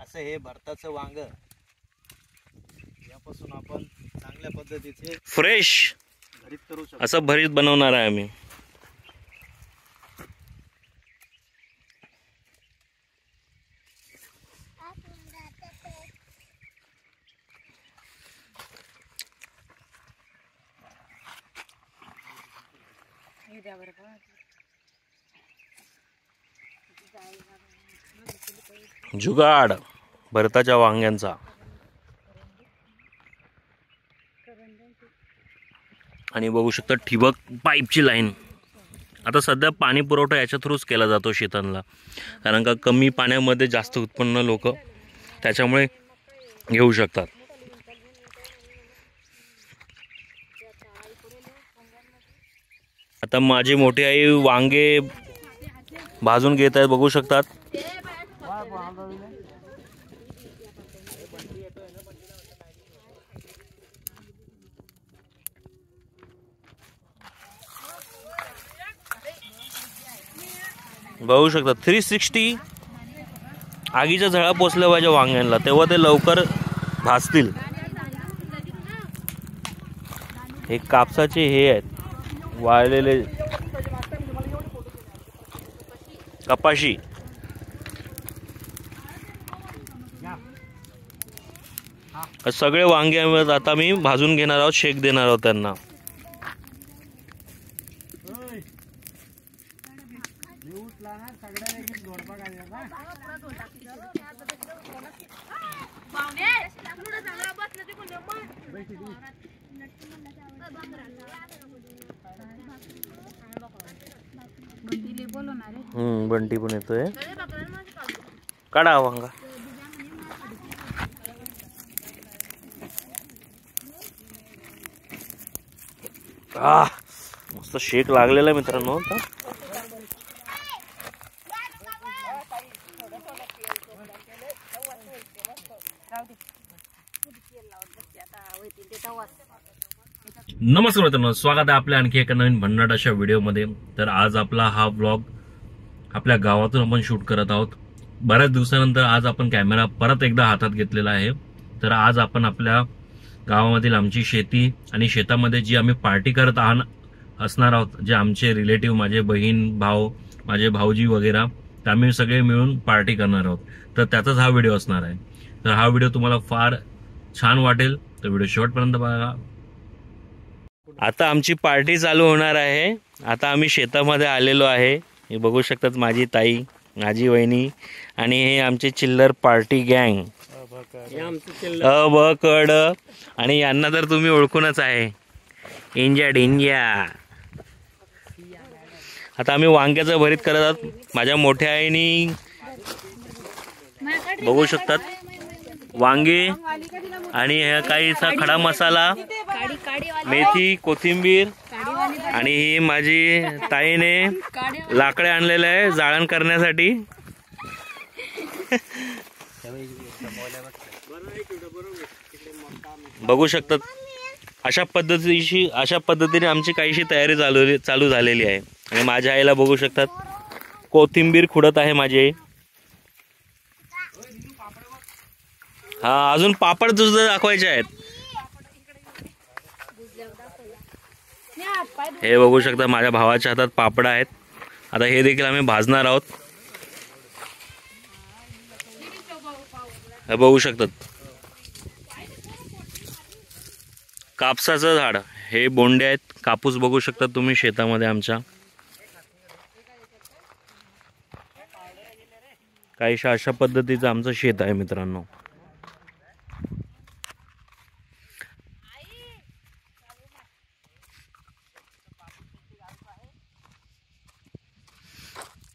असं हे भरताचं वांग यापासून आपण चांगल्या पद्धतीचे फ्रेश भरीत करू शकतो. असं भरीत बनवणार आहे आम्ही. जुगाड भरताच्या वांग्यांचा. आणि बघू शकता ठिबक पाईपची लाईन. आता सध्या पाणी पुरवठा याच्या थ्रूच केला जातो शेतांना, कारण का कमी पाण्यामध्ये जास्त उत्पन्न लोक त्याच्यामुळे घेऊ शकतात. आता माझी मोठी आई वांगे भाजून घेत आहेत, बघू शकतात. बघू शकता 360 आगीच्या झळा पोचल्या पाहिजे वांग्यांना, तेव्हा ते लवकर भाजतील. हे कापसाचे हे आहेत वाळलेले कपाशी. सगळे वांगे आता मी भाजून घेणार आहोत, शेक देणार आहोत त्यांना. बंटी पण येतोय. काढा वांगा. मस्त शेक लागलेला आहे मित्रांनो. नमस्कार मित्रांनो, स्वागत आहे आपल्या आणखी एका नवीन भन्नाट अशा व्हिडिओमध्ये. तर आज आपला हा व्लॉग आपल्या गावातून आपण शूट करत आहोत. बऱ्याच दिवसानंतर आज आपण कॅमेरा परत एकदा हातात घेतलेला आहे. तर आज आपण आपल्या गावामधील आमची शेती आणि शेतामध्ये जी आम्ही पार्टी करत असणार आहोत, जे आमचे रिलेटिव्ह, माझे बहीण भाऊ, माझे भाऊजी वगैरे, तर आम्ही सगळे मिळून पार्टी करणार आहोत. तर त्याचाच हा व्हिडिओ असणार आहे. तर हा व्हिडिओ तुम्हाला फार छान वाटेल, तर व्हिडिओ शेवटपर्यंत बघा. आता आमची पार्टी चालू होणार आहे. आता आम्ही शेतामध्ये आलेलो आहे. हे बघू शकतात माझी ताई, माझी वहिनी आणि हे आमचे चिल्लर पार्टी गँग अबकड. आणि यांना तर तुम्ही ओळखूनच आहे, इंडिया इंडिया. आता आम्ही वांग्याचं भरीत करत आहोत. माझ्या मोठ्या आईनी बघू शकतात वांगे आणि काहीसा खडा मसाला, मेथी, कोथिंबीर आणि ही माझी ताईने लाकडे आणलेले आहे जाळण करण्यासाठी. बघू शकतात अशा पद्धतीने आमची काहीशी तयारी चालू झालेली आहे. आणि माझ्या आईला बघू शकतात कोथिंबीर खुडत आहे माझी आई. हा, अजून पापड सुद्धा दाखवायचे आहेत. हे बघू शकता माझ्या भावाच्या हातात पापड आहेत. आता हे देखील आम्ही भाजणार आहोत. हे बघू शकतात कापसाचं झाड, हे बोंडे आहेत. कापूस बघू शकतात तुम्ही शेतामध्ये आमच्या. काहीशा अशा पद्धतीचं आमचं शेत आहे मित्रांनो.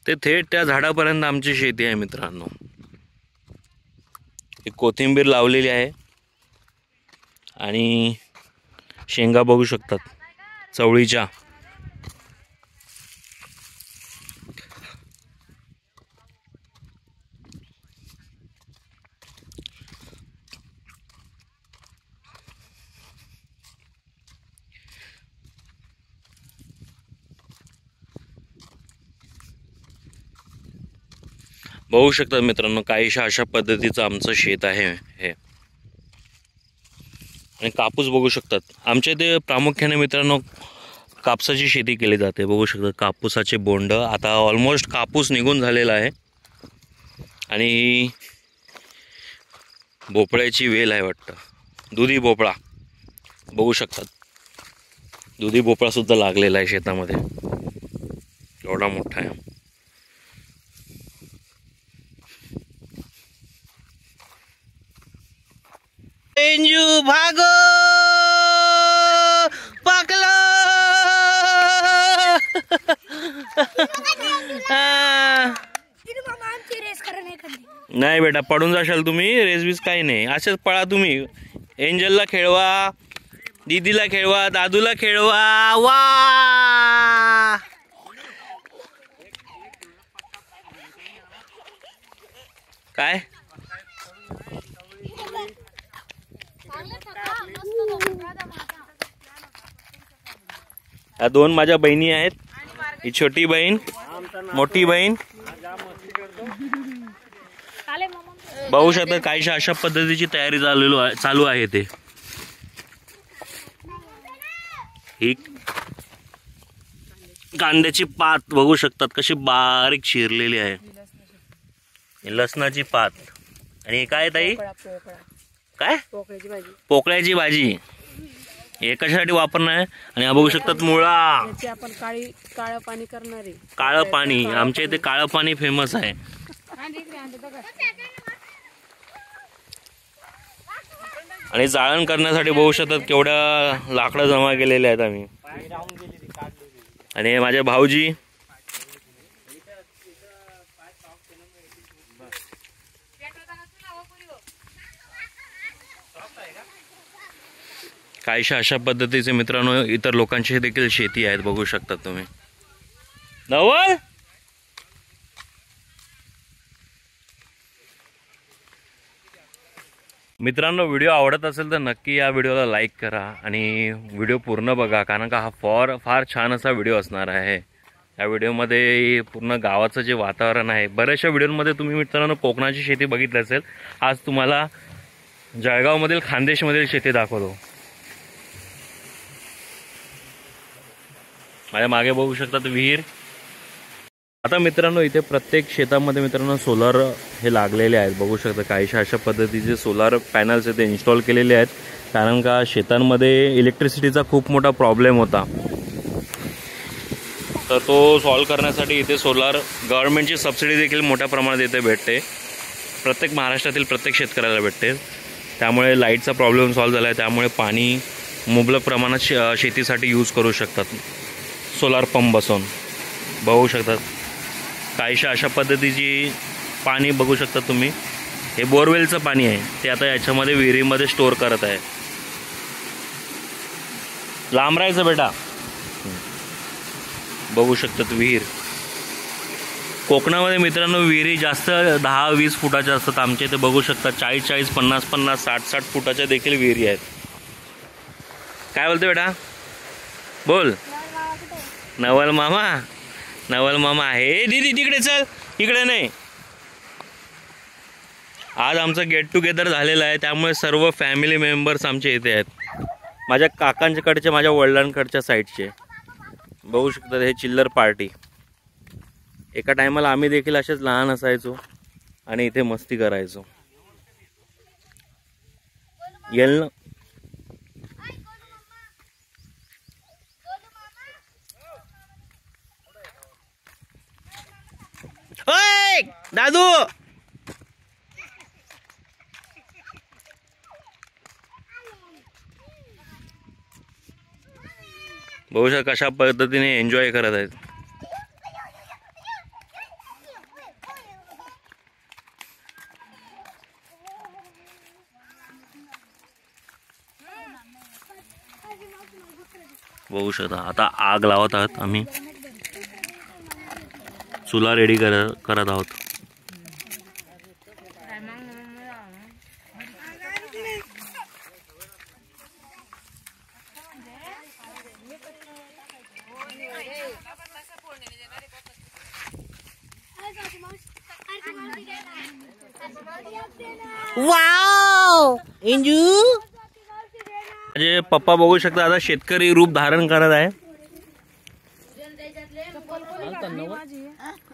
ते थेट त्या झाडापर्यंत आमची शेती आहे मित्रांनो. एक कोथिंबीर लावलेली आहे आणि शेंगा बघू शकतात चवळीच्या. बघू शकता मित्रांनो, काहीशा अशा पद्धतीचं आमचं शेत आहे हे. आणि कापूस बघू शकतात. आमच्या इथे प्रामुख्याने मित्रांनो कापसाची शेती केली जाते. बघू शकता कापूसाचे बोंड. आता ऑलमोस्ट कापूस निघून झालेला आहे आणि भोपळ्याची वेल आहे वाटतं, दुधी भोपळा बघू शकतात. दुधी भोपळा सुद्धा लागलेला आहे शेतामध्ये, एवढा मोठा आहे. एंजू भागो पाकला. नाही बेटा, पडून जाशाल तुम्ही. रेसबीस काही नाही, असेच पळा तुम्ही. एंजलला खेळवा, दीदीला खेळवा, दादूला खेळवा. वा काय या दोन माझ्या बहिणी आहेत. ही छोटी बहीण, मोठी बहीण. बघू शकता काहीशा अशा पद्धतीची तयारी चालू आहे. ते ही कांद्याची पात बघू शकतात कशी बारीक चिरलेली आहे. लसणाची पात. आणि काय ताई, काय पोकळ्याची भाजी. हे कशासाठी वापरणार आहे. आणि हा बघू शकतात मुळा. आपण काळं पाणी करणार आहे. काळं पाणी, आमच्या इथे काळं पाणी फेमस आहे. आणि जाळण करण्यासाठी बघू शकतात केवढ्या लाकडं जमा केलेले आहेत आम्ही. आणि माझे भाऊजी काहीशा अशा पद्धतीचे मित्रांनो इतर लोकांची देखील शेती आहेत. बघू शकता तुम्ही. नवल मित्रांनो, व्हिडिओ आवडत असेल तर नक्की या व्हिडिओला लाईक करा आणि व्हिडिओ पूर्ण बघा, कारण का हा फार छान असा व्हिडिओ असणार आहे. या व्हिडिओमध्ये पूर्ण गावाचं जे वातावरण आहे. बऱ्याचशा व्हिडिओमध्ये तुम्ही मित्रांनो कोकणाची शेती बघितली असेल. आज तुम्हाला जळगावमधील खानदेशमधील शेती दाखवतो. माझ्या मागे बघू शकतात विहीर. आता मित्रांनो इथे प्रत्येक शेतामध्ये मित्रांनो सोलार हे लागलेले आहेत. बघू शकता काहीशा अशा पद्धतीचे सोलार पॅनल्स इथे इन्स्टॉल केलेले आहेत. कारण का शेतांमध्ये इलेक्ट्रिसिटीचा खूप मोठा प्रॉब्लेम होता, तर तो सॉल्व करण्यासाठी इथे सोलार गव्हर्नमेंटची सबसिडी देखील मोठ्या प्रमाणात इथे भेटते. प्रत्येक महाराष्ट्रातील प्रत्येक शेतकऱ्याला भेटते. त्यामुळे लाईटचा प्रॉब्लेम सॉल्व झाला आहे. त्यामुळे पाणी मुबलक प्रमाणात शेतीसाठी यूज करू शकतात सोलार पंप बसवून. बघू शकतात काहीशा अशा पद्धतीची पाणी बघू शकता तुम्ही. हे बोरवेलचं पाणी आहे, ते आता याच्यामध्ये विहिरीमध्ये स्टोअर करत आहे. लांब राहायचं बेटा. बघू शकतात विहीर. कोकणामध्ये मित्रांनो विहिरी जास्त 10-20 फुटाच्या असतात. आमच्या इथे बघू शकता 40-40, 50-50, 60-60 फुटाच्या देखील विहिरी आहेत. काय बोलते बेटा, बोल. नवल मामा, नवल मामा आहे. दीदी तिकडे चल, इकडे नाही. आज आमचं गेट टुगेदर झालेलं आहे, त्यामुळे सर्व फॅमिली मेंबर्स आमचे इथे आहेत. माझ्या काकांच्याकडचे, माझ्या वडिलांकडच्या साईडचे. बघू शकता हे चिल्लर पार्टी. एका टायमाला आम्ही देखील असेच लहान असायचो आणि इथे मस्ती करायचो. येल ओय दादू. बघू शकता कशा पद्धतीने एन्जॉय करत आहेत. बघू शकता आता आग लावत आहात आम्ही. चुला रेडी करत आहोत. वाव इंजू. माझे पप्पा बघू शकता आता शेतकरी रूप धारण करत आहे.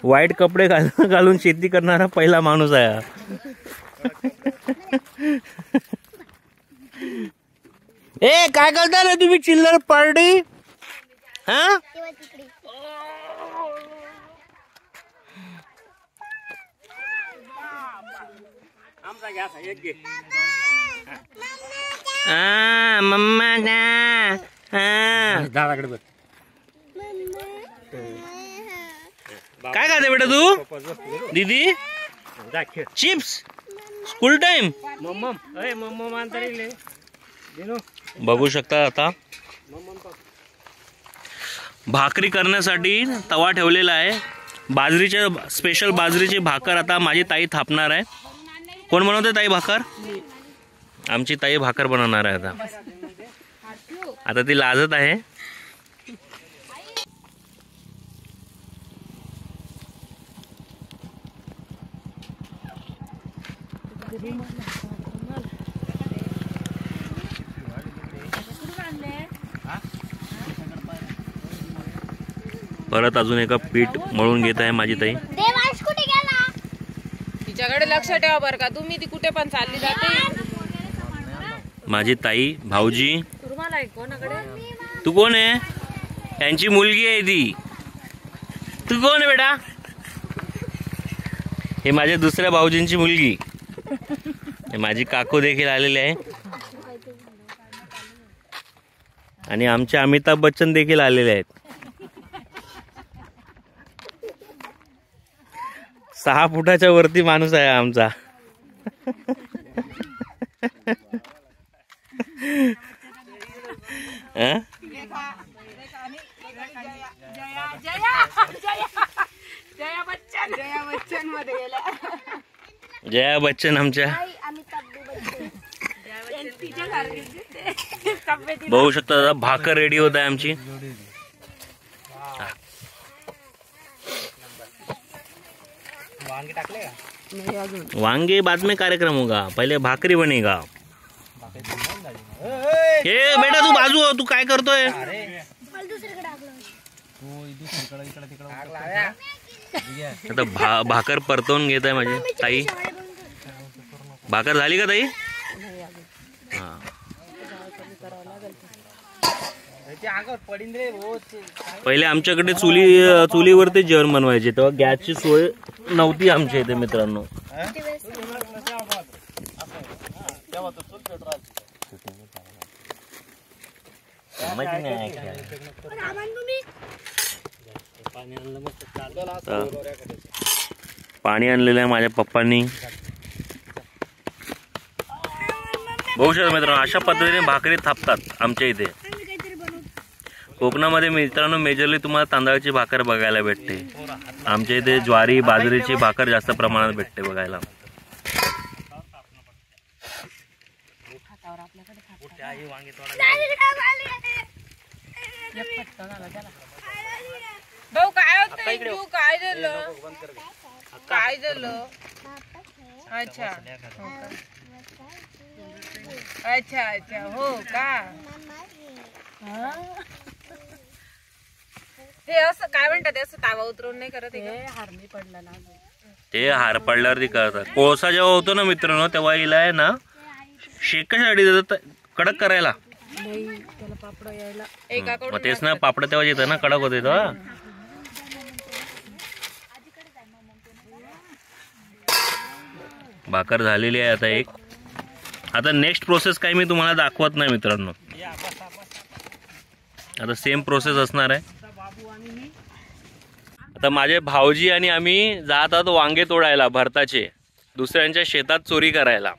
व्हाईट कपडे घालून शेती करणारा पहिला माणूस आहे हा. ए काय करता रे तुम्ही चिल्लर पार्टी हा. मम्मा काय खाते बेटा तू दीदी. Chips school time. बघू शकता आता भाकरी करण्यासाठी तवा ठेवलेला आहे. बाजरीच्या स्पेशल बाजरीची भाकर आता माझी ताई थापणार आहे. कोण बनवते ताई भाकर. आमची ताई भाकर बनवणार आहे आता ती लाजत आहे. परत अजून एका पीठ मळून घेत आहे माझी ताई. तिच्याकडे लक्ष ठेवा बरं का तुम्ही. ती कुठे पण चालली जाते. माझी ताई भाऊजी. तू कोण आहे. त्यांची मुलगी आहे ती. तू कोण आहे बेटा. हे माझ्या दुसऱ्या भाऊजींची मुलगी. माझी काकू देखील आलेली आहे आणि आमचे अमिताभ बच्चन देखील आलेले आहेत. 6 फुटाच्या वरती माणूस आहे आमचा. जया बच्चन आमच्या. बघू शकता भाकर रेडी होत आहे आमची. वांगे बाद में कार्यक्रम होगा, पहिले भाकरी बनेगा. हे बेटा तू बाजू हो. तू काय करतोय. आता भाकर परतवून घेत आहे माझी ताई. भाकर झाली का ताई. हा पहिले आमच्याकडे चुलीवरती जेवण बनवायचे तेव्हा गॅसची सोय नव्हती आमच्या इथे मित्रांनो. पाणी आणलेलं आहे माझ्या पप्पांनी. बघू शकता मित्रांनो अशा पद्धतीने भाकरी थापतात आमच्या इथे. कोकणामध्ये मित्रांनो मेजरली तुम्हाला तांदळाची भाकर बघायला भेटते. आमच्या इथे ज्वारी बाजरीची भाकर जास्त प्रमाणात भेटते बघायला. भाऊ काय होतं. काय झालं. काय झालं. अच्छा अच्छा अच्छा हो का. हे असं काय म्हणतात असं तावा उतरवून नाही करत. हारणी पडला ना. ते हार पडल्यावरती करतात. कोळसा जेव्हा होतो ना मित्रांनो तेव्हा हिला आहे ना शेकासाठी देतात कडक करायला. त्याला पापड यायला मग तेच ना पापड तेव्हा येतं ना कडक होते तेव्हा. भाकर झालेली आहे आता एक. आता नेक्स्ट प्रोसेस काही मी तुम्हाला दाखवत नाही मित्रांनो. आता सेम प्रोसेस असणार आहे. आता माझे भाऊजी आणि आम्ही जात आहोत वांगे तोडायला भरताचे. दुसऱ्यांच्या शेतात चोरी करायला.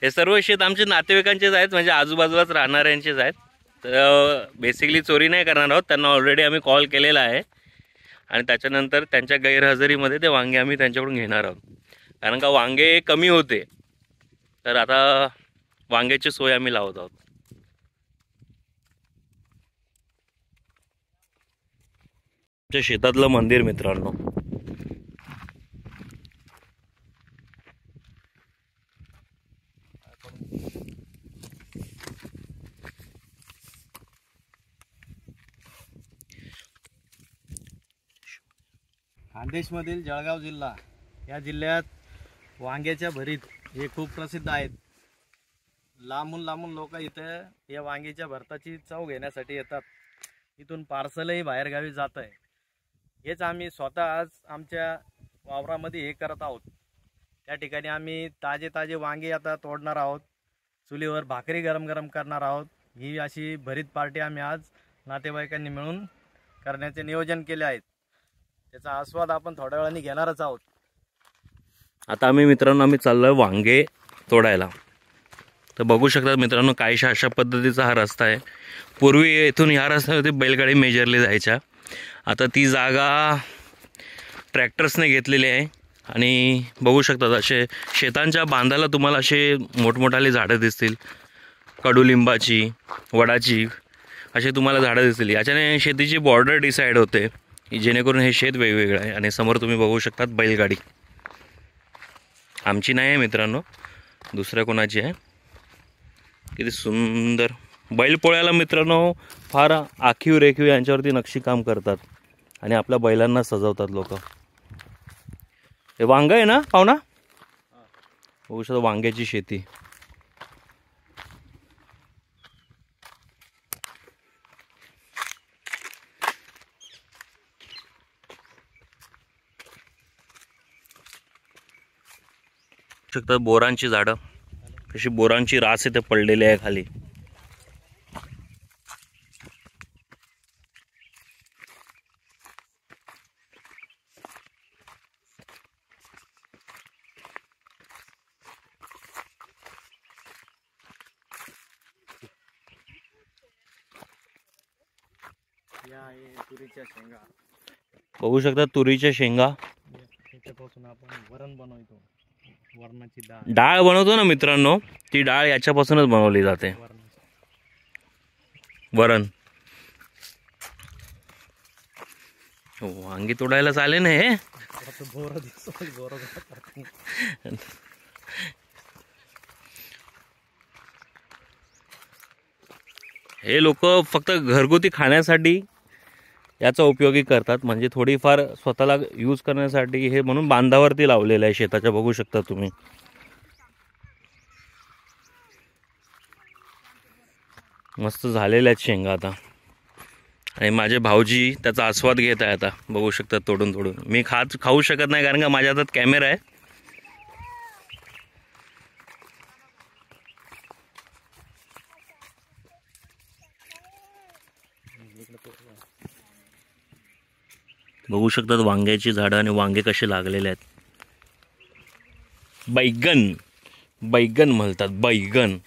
हे सर्व शेत आमचे नातेवाईकांचेच आहेत म्हणजे आजूबाजूलाच राहणाऱ्यांचेच आहेत. तर बेसिकली चोरी नाही करणार आहोत. त्यांना ऑलरेडी आम्ही कॉल केलेला आहे आणि त्याच्यानंतर त्यांच्या गैरहजेरीमध्ये ते वांगे आम्ही त्यांच्याकडून घेणार आहोत. कारण का वांगे कमी होते तर आता वांग्याची सोय आम्ही लावत आहोत. शेतातलं मंदिर मित्रांनो. खानदेशमधील जळगाव जिल्हा या जिल्ह्यात वांग्याच्या भरीत हे खूप प्रसिद्ध आहेत. लांबून लांबून लोक इथं या वांग्याच्या भरताची चव घेण्यासाठी येतात. इथून पार्सलही बाहेरगावी जात आहे. हेच आम्ही स्वतः आज आमच्या वावरामध्ये हे करत आहोत. त्या ठिकाणी आम्ही ताजे ताजे वांगे आता तोडणार आहोत. चुलीवर भाकरी गरम गरम करणार आहोत. ही अशी भरीत पार्टी आम्ही आज नातेवाईकांनी मिळून करण्याचे नियोजन केले आहेत. त्याचा आस्वाद आपण थोड्या वेळाने घेणारच आहोत. आता आम्ही चाललोय वांगे तोडायला. तर बघू शकता मित्रांनो, काहीशा अशा पद्धतीचा हा रस्ता आहे. पूर्वी येथून ह्या रस्त्यावरती बैलगाडी मेजरली जायच्या. आता ती जागा ट्रॅक्टर्सने घेतलेली आहे. आणि बघू शकतात असे शेतांच्या बांधाला तुम्हाला असे मोठमोठाले झाडं दिसतील. कडुलिंबाची, वडाची असे तुम्हाला झाडं दिसतील. याच्याने शेतीची बॉर्डर डिसाईड होते, जेणेकरून हे शेत वेगवेगळं आहे. आणि समोर तुम्ही बघू शकतात बैलगाडी. आमची नाही आहे मित्रांनो, दुसऱ्या कोणाची आहे. किती सुंदर बैलपोळ्याला मित्रांनो फार आखीव रेखीव यांच्यावरती नक्षीकाम करतात आणि आपल्या बैलांना सजवतात लोक. हे वांग आहे ना पाहुणा? बघू शकता वांग्याची शेती. शकतात बोरांची झाडं, कशी बोरांची रास इथे पडलेली आहे खाली. या आहे तुरीच्या शेंगा. बघू शकता तुरीच्या शेंगा. त्याच्यापासून आपण वरण बनवतो. वरणाची डाळ बनवतो ना मित्रांनो, ती डाळ याच्यापासूनच बनवली जाते. वरण. वांगी तोडायला चालेल ना हे. हे लोक फक्त घरगुती खाण्यासाठी याचा उपयोगी करतात. म्हणजे थोडीफार स्वतःला यूज करण्यासाठी हे म्हणून बांधावरती लावलेलं आहे शेताच्या. बघू शकता तुम्ही. मस्त झालेल्या आहेत शेंगा आता. आणि माझे भाऊजी त्याचा आस्वाद घेत आहे आता. बघू शकता तोडून तोडून. मी खाऊ शकत नाही कारण का माझ्या हातात कॅमेरा आहे. बघू शकतात वांग्याची झाडं आणि वांगे कसे लागलेले आहेत. बैगन, बैगन म्हणतात, बैगन.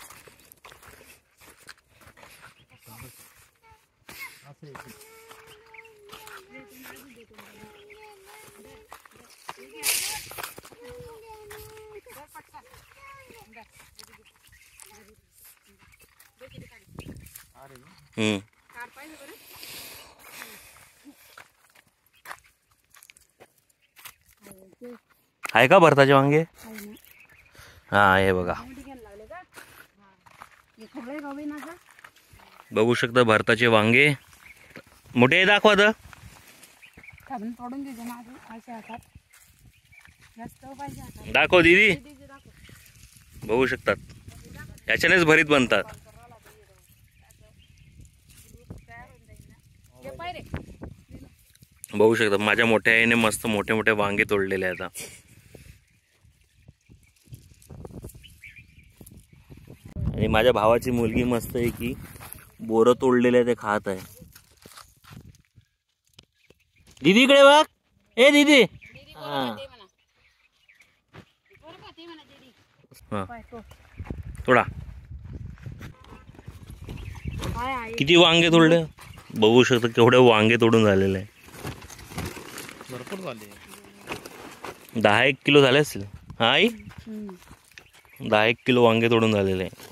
आहे का भरताचे वांगे? हा हे बघा. बघू शकता भरताचे वांगे मोठे दाखवा तर. दाखव दीदी. बघू शकतात याच्यानेच भरीत बनतात. बघू शकता माझ्या मोठ्या आईने मस्त मोठे मोठे वांगे तोडलेले आहेत. आणि माझ्या भावाची मुलगी मस्त आहे की बोरं तोडलेले ते खात आहे. दीदीकडे बघ. ए दीदी. हा तोडा. किती वांगे तोडले बघू शकता. केवढे वांगे तोडून झालेले आहे. भरपूर झाले. 10-1 किलो झाले असतील. हा आई 10-1 किलो वांगे तोडून झालेले आहे.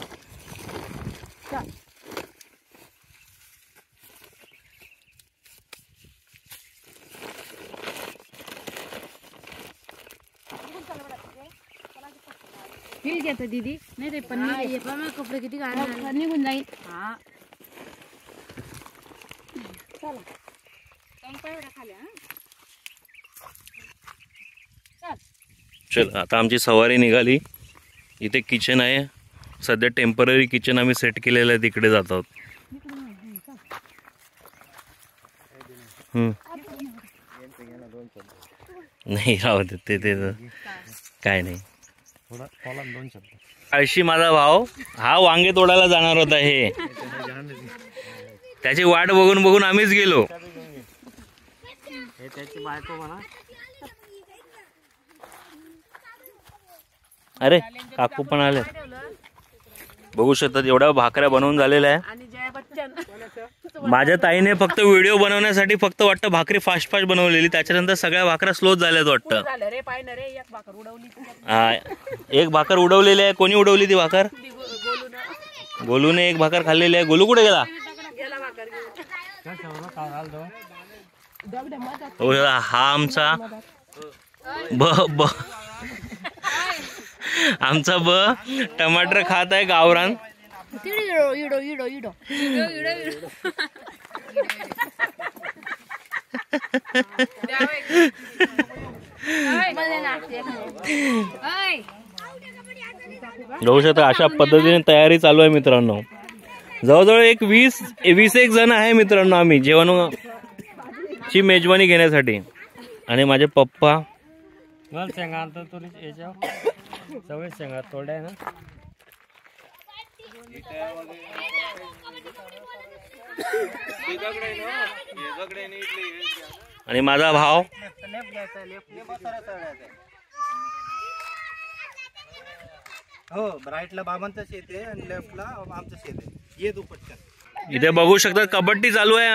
हिल घेत दीदी नाही ते पण कपडे किती निघून जाईल. हा चल आता आमची सवारी निघाली. इथे किचन आहे, सध्या टेम्पररी किचन आम्ही सेट केलेलं आहे, तिकडे जात आहोत. नाही राहू दे ते काय नाही. आळशी माझा भाऊ हा वांगे तोडायला जाणार होता. हे त्याची वाट बघून बघून आम्हीच गेलो. त्याची बायको म्हणा. अरे काकू पण आले, बघू शकतात. एवढ्या भाकऱ्या बनवून झालेल्या आहे. माझ्या ताईने फक्त व्हिडिओ बनवण्यासाठी फक्त वाटतं भाकरी फास्ट फास्ट बनवलेली, त्याच्यानंतर सगळ्या भाकऱ्या स्लोच झाल्यात वाटतं. हा एक भाकर उडवलेली आहे. कोणी उडवली ती भाकर? गोलूने एक भाकर खाल्लेली आहे. गोलू कुठे गेला? हा आमचा आमचा टमाटर खात आहे गावरान. बघू शकता अशा पद्धतीने तयारी चालू आहे मित्रांनो. जवळजवळ एक 20 जण आहे मित्रांनो आम्ही जेवणाची मेजवानी घेण्यासाठी. आणि माझे पप्पा शेंगा आणतो तुरी सगळे शेंगा तोड्या ना. आणि माझा भाव हो राईटला बाबांचं शेत आहे आणि लेफ्टला आमचं शेत आहे. ये तू पटकन. इथे बघू शकता कबड्डी चालू आहे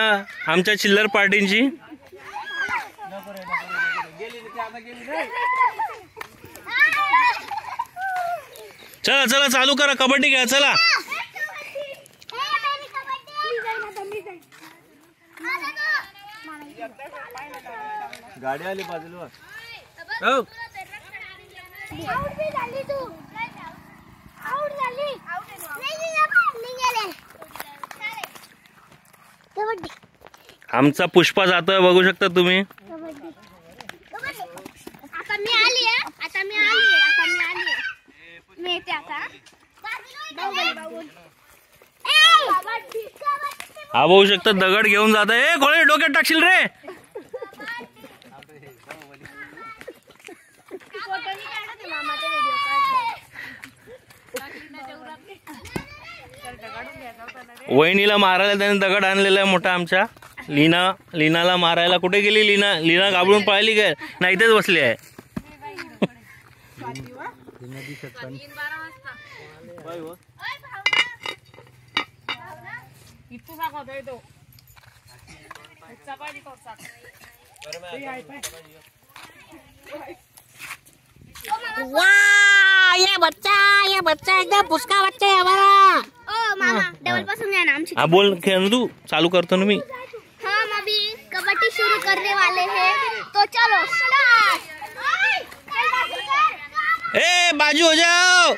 आमच्या चिल्लर पार्टींची. चला चला चालू करा, कबड्डी घ्या चला. गाडी आली बाजूला. आमचा पुष्पा जातोय बघू शकता तुम्ही. हा बघू शकता दगड घेऊन जात आहे. कोणी डोक्यात टाकशील रे. वहिनीला मारायला त्याने दगड आणलेला आहे मोठा आमच्या. लीनाला मारायला. कुठे गेली लीना घाबरून पळाली काय? नाही इथेच बसली आहे. ये बच्चा एकदम पुस्का बच्चा है हमारा. ओ मामा डबल पासून घ्या ना आमची. हा बोल खेळ तू. चालू करतो ना मी. हम अभी कबड्डी शुरू करने वाले हैं तो चलो. ए बाजू हो जाओ.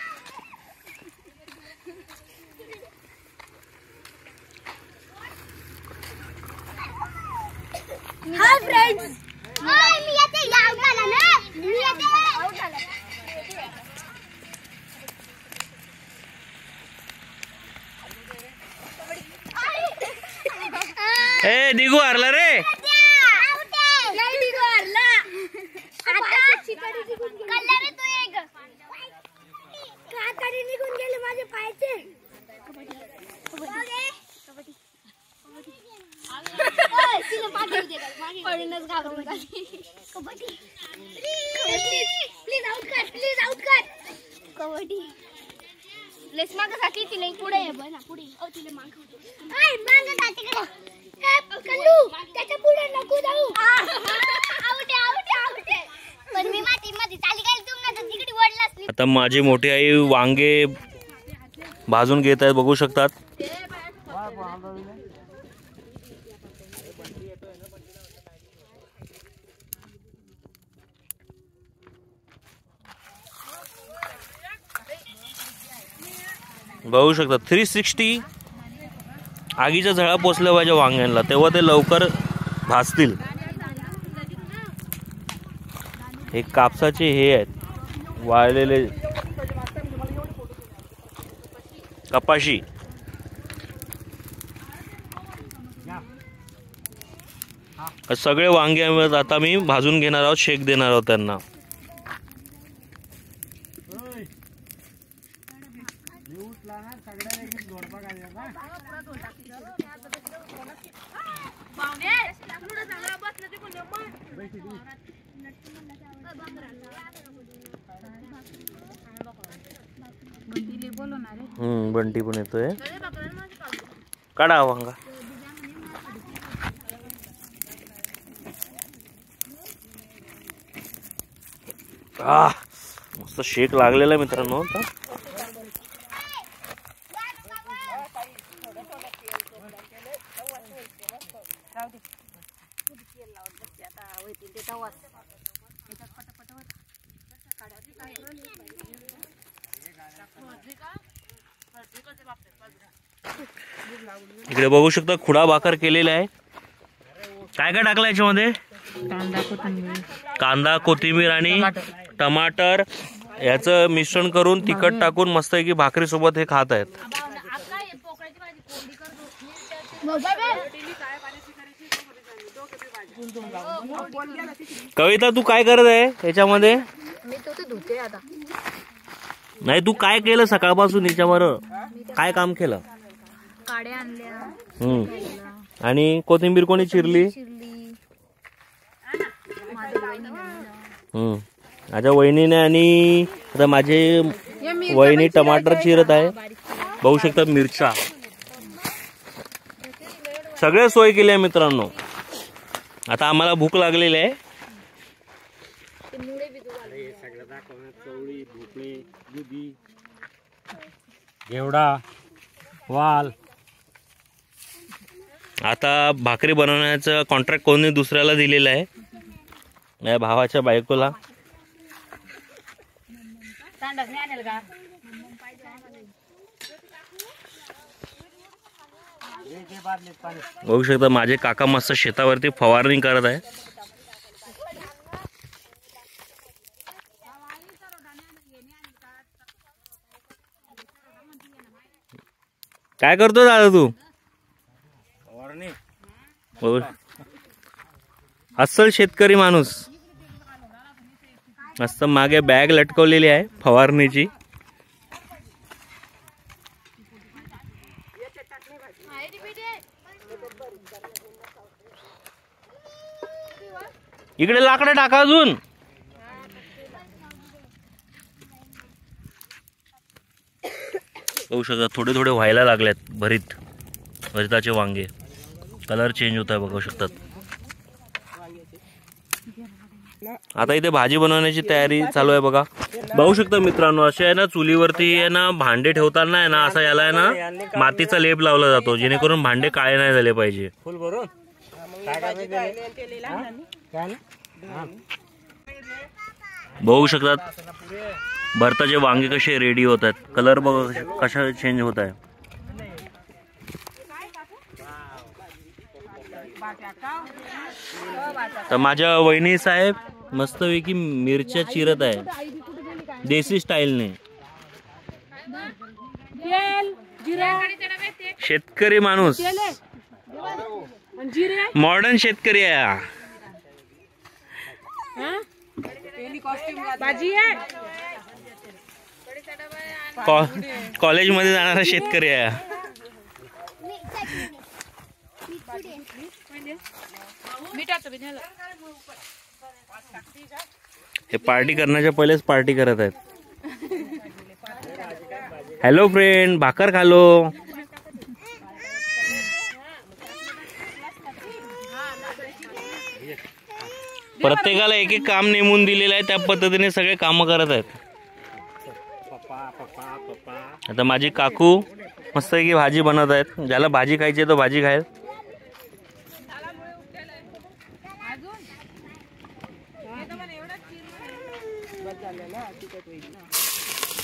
Hi friends. मी येते आउट आला ना. मी येते आउट आला. ए दिगू हरला रे. नाही दिगू हरला. आता कल्ला रे तू एक. का तरी निघून गेले माझे पायचे. प्लीज आउट कर. कबड्डी लेस मागसाठी तिला पुढे आहे बना पुढे. तिला माग तिकडे. कल्लू त्याच्या पुढे नको जाऊ. आउट पण मी मातीमध्ये चाली गेली. तुम्हाला तर तिकडे वडलाच. आता माझी मोठी आई वांगे भाजून घेत आहेत बघू शकतात. बघू शकता 360 आगीच्या झळा पोचल्या पाहिजे वांग्यांना, तेव्हा ते लवकर भाजतील. हे कापसाचे हे आहेत वाळलेले कपाशी. सगळे वांगे आता मी भाजून घेणार आहोत, शेक देणार आहोत त्यांना. बंटी पण येतोय. काढा वांगा. मस्त शेक लागलेला मित्रांनो. इकडे बघू शकता खुडा भाकर केलेला आहे. काय काय टाकलं याच्यामध्ये? कांदा, कोथिंबीर आणि टमाटर याचं मिश्रण करून तिखट टाकून मस्त की भाकरी सोबत हे खात आहेत. कविता तू काय करत आहे याच्यामध्ये? नाही तू काय केलं सकाळपासून याच्यावर? काय काम केलं? काड्या आणल्या आणि कोथिंबीर कोणी चिरली? माझ्या वहिनीने. आणि आता माझे वहिनी टमाटर चिरत आहे. बघू शकता मिरच्या. सगळे सोय केली आहे मित्रांनो. आता आम्हाला भूक लागलेली आहे. घेवडा, वाल. आता भाकरी बनवण्याचं कॉन्ट्रॅक्ट कोणी दुसऱ्याला दिलेलं आहे, माझ्या भावाच्या बायकोला. बघू शकता माझे काका मस्त शेतावरती फवारणी करत आहे. काय करतो दादा तू? अस्सल शेतकरी माणूस. मस्त मागे बॅग लटकवलेली आहे फवारणीची. इकडे लाकडं टाका अजून. बघू शकता थोडे थोडे व्हायला लागलेत भरीताचे वांगे. कलर चेंज होत आहे बघू शकतात. आता इथे भाजी बनवण्याची तयारी चालू आहे बघा. बघू शकता मित्रांनो असे आहे ना चुलीवरती आहे ना भांडे ठेवताना आहे ना असा याला आहे ना मातीचा लेप लावला जातो जेणेकरून भांडे काळे नाही झाले पाहिजे. बघू शकतात भरताचे वांगे कसे रेडी होत आहेत. कलर बघा कशा चेंज होत आहे. तर माझ्या वहिनी साहेब मस्तपैकी मिरच्या चिरत आहे देसी स्टाईलने. शेतकरी माणूस, मॉडर्न शेतकरी आहे. कॉलेज मध्ये जाणारा शेतकरी आहे. हे पार्टी करण्याच्या पहिलेच पार्टी करत आहेत. हॅलो फ्रेंड, भाकर खालो. प्रत्येकाला एक एक काम नेमून दिलेलं आहे त्या पद्धतीने सगळे काम करत आहेत. आता माझी काकू मस्त की भाजी बनवत आहेत. ज्याला भाजी खायची आहे तो भाजी खाय.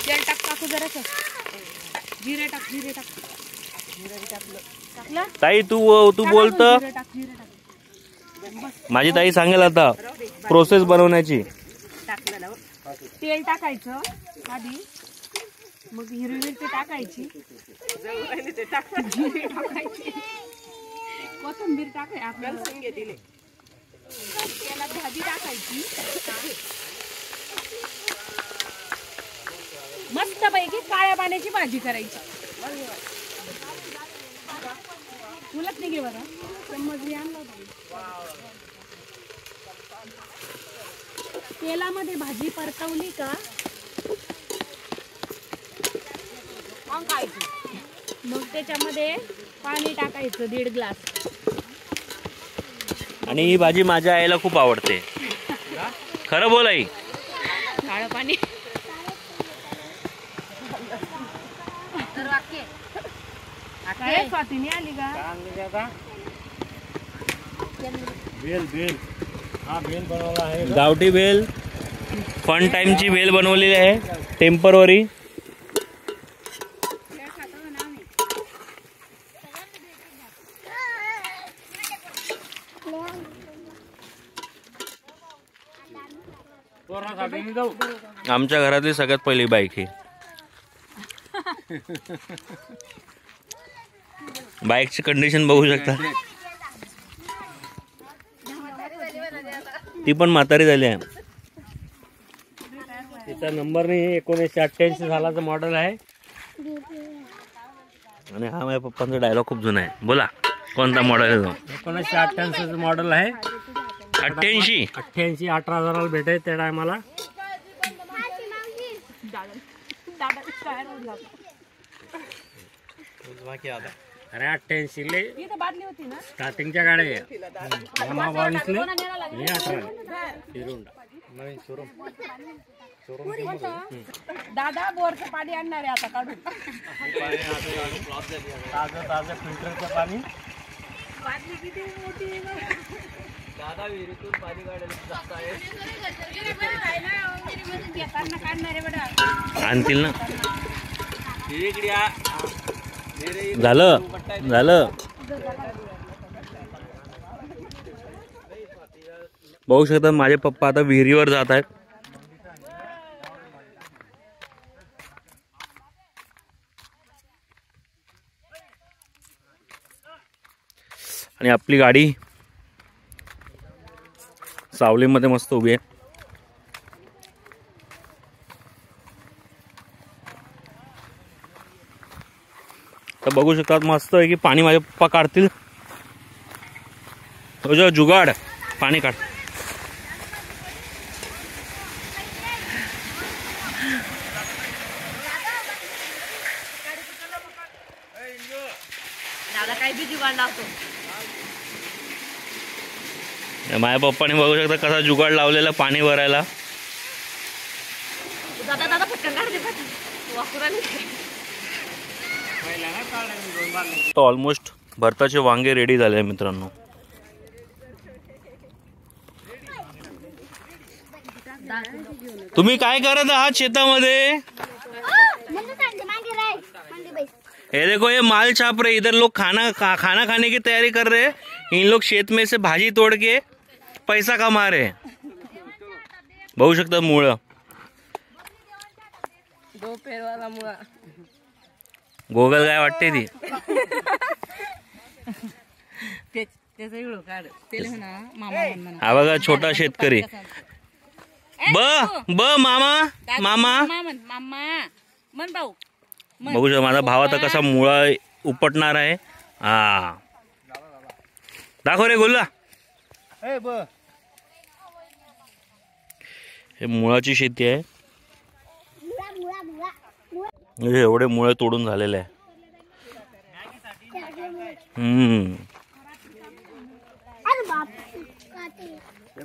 तेल टाक टाकू जरासं. जिरे टाक टाकलं. ताई तू बोलत जिरे टाक. माझी ताई सांगेल आता प्रोसेस बनवण्याची. टाकलं ना. तेल टाकायचं आधी, मग हिरवी मिरची टाकायची, जिरे टाकायची, कोथिंबीर टाकायची, आपल्याला तेलात भाजी टाकायची. मस्त पैकी काळ्या पाण्याची भाजी करायची. तुलाच नाही घे बघा चम्मच आणला होता. तेलामध्ये भाजी परतवली का मग त्याच्यामध्ये पाणी टाकायचं 1.5 ग्लास. आणि ही भाजी माझ्या आईला खूप आवडते. खरं बोल आई. काळं पाणी. काय स्वातीने आली का? गावठी भेल, फन टाइमची भेल बनवलेली आहे टेम्पररी. आमच्या घरातली सगळ्यात पहिली बाईक ही. बाईकची कंडिशन बघू शकता. ती पण म्हातारी झाली आहे. तिचा नंबर नाही. 1988 सालाचं मॉडेल आहे. आणि हा माझ्या पप्पांचा डायलॉग खूप जुना आहे. बोला कोणता मॉडेल आहे तो? 1988 मॉडेल आहे. 88. 18,000 भेटे त्या टायमाला. अरे 88 ले बादली होती ना स्टार्टिंगच्या गाड्या हे 22 हे 18 दादा बोरचं पाणी आणणार आहे आता काढून. ताजं फिल्टरचं पाणी. बादली किती मोठी आहे बघ. दादा विहिरीतून पाणी काढायला जात आहे. घेताना काढणार आहे बेटा. आणतील ना. झालं. बघू शकता माझे पप्पा आता विहिरीवर जात आहेत. आणि आपली गाडी सावलीमध्ये मस्त उभी आहे. तर बघू शकतात मस्त आहे की पाणी माझे पप्पा काढतील. तो जुगाड पाणी काढ. दादा काय बी जुगाड लावतो. माझ्या पप्पाने बघू शकता कसा जुगाड लावलेला पाणी भरायला. दादा पटकन काढते वाकुराने. तो ऑलमोस्ट भरताचे वांगे रेडी झाले आहे मित्रांनो. तुम्ही काय करत आहात शेतामध्ये? ये देखो ये माल छाप रहे. इधर लोग खाना खाने की तैयारी कर रहे. इन लोग खेत में से भाजी तोड़ के पैसा कमा रहे. बघू शकता मुळं. गोगल काय वाटते ती. हा बघा छोटा शेतकरी. मामा बघू शकता माझा भाव आता कसा मुळा उपटणार आहे. हा दाखव रे गोल्ला. हे मुळाची शेती आहे. एवढे मुळे तोडून झालेले आहे.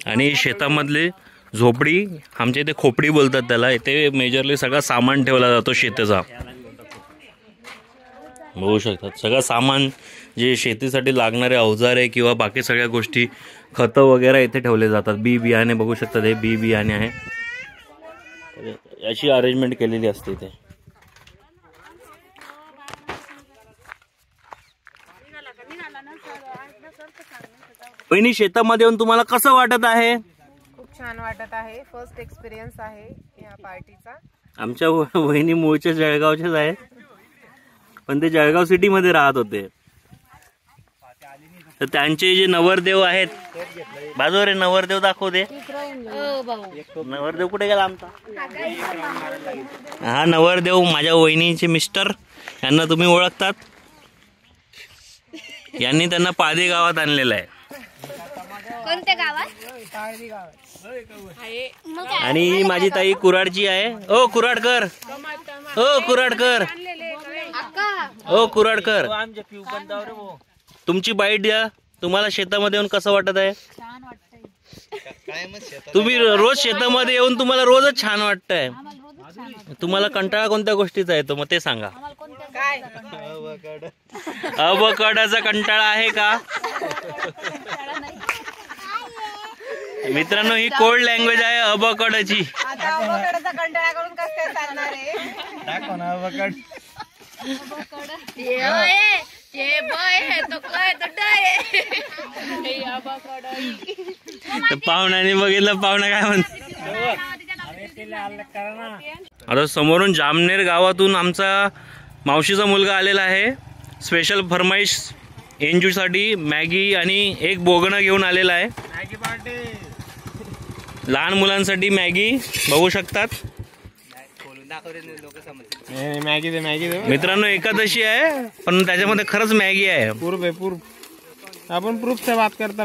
आणि शेतामधली झोपडी आमच्या इथे खोपडी बोलतात त्याला. इथे मेजरली सगळा सामान ठेवला जातो शेतीचा. बघू शकतात सगळं सामान जे शेतीसाठी लागणारे अवजारे किंवा बाकी सगळ्या गोष्टी खतं वगैरे इथे ठेवले जातात. बी बियाणे बघू शकतात. हे बी बियाणे आहे. अशी अरेंजमेंट केलेली असते इथे. वहिनी, शेतामध्ये येऊन तुम्हाला कसं वाटत आहे? खूप छान वाटत आहे. फर्स्ट एक्सपिरियन्स आहे या पार्टीचा. आमच्या वहिनी मूळच्या जळगावच्याच आहेत, पण ते जळगाव सिटी मध्ये राहत होते. तर त्यांचे जे नवरदेव आहेत, बाजूवर नवरदेव दाखव दे. नवरदेव कुठे गेला आमचा? हा नवरदेव माझ्या वहिनीचे मिस्टर, यांना तुम्ही ओळखतात. यांनी त्यांना पादी गावात आणलेलं आहे. कोणत्या गावात? आणि माझी ताई कुराडची आहे. ओ कुराडकर, ओ कुराडकर, ओ कुराडकर, तुमची बाईट द्या. तुम्हाला शेतामध्ये येऊन कसं वाटत आहे? तुम्ही रोज शेतामध्ये येऊन तुम्हाला रोजच छान वाटतंय. तुम्हाला कंटाळा कोणत्या गोष्टीचा येतो मग ते सांगा. अवकाडाचा कंटाळा आहे का? मित्रांनो, ही कोल्ड लँग्वेज आहे अवकाडाची. आता अवकाडाचा कंटाळा करून कसं काय चालणार आहे? दाखव ना अवकाड. पाहुण्याने बघितलं, पाहुणा काय म्हणतो. आता समोरून जामनेर गावातून आमचा मावशीचा मुलगा आलेला आहे. स्पेशल फरमाईश एंजूसाठी मॅगी आणि एक बोगणं घेऊन आलेला आहे. लहान मुलांसाठी मॅगी बघू शकतात. मित्रांनो, एकादशी आहे पण त्याच्यामध्ये खरंच मॅगी आहे. प्रूफ आपण प्रूफच्या बात करता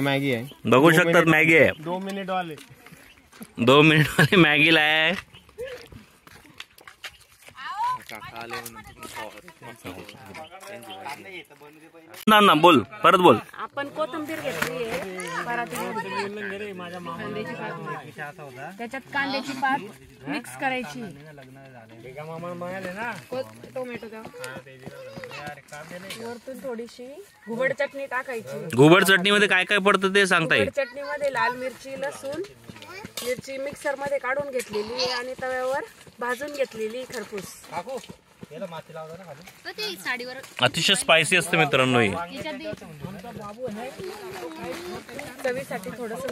मॅगी आहे. बघू शकतात मॅगी आहे. 2 मिनिट वाले 2 मिनिट वाली मॅगी लाय. ना बोल, परत बोल. आपण कोथिंबीर घेतली आहे त्याच्यात कांद्याची पात मिक्स करायची. टोमॅटो द्या. वरतून थोडीशी घुबड चटणी टाकायची. घुबड चटणीमध्ये काय काय पडतं ते सांगता येईल. चटणीमध्ये लाल मिरची, लसूण, मिरची मिक्सर मध्ये काढून घेतलेली आणि तव्यावर भाजून घेतलेली खरपूस. अतिशय स्पायसी असते मित्रांनो ही. चवीसाठी थोडस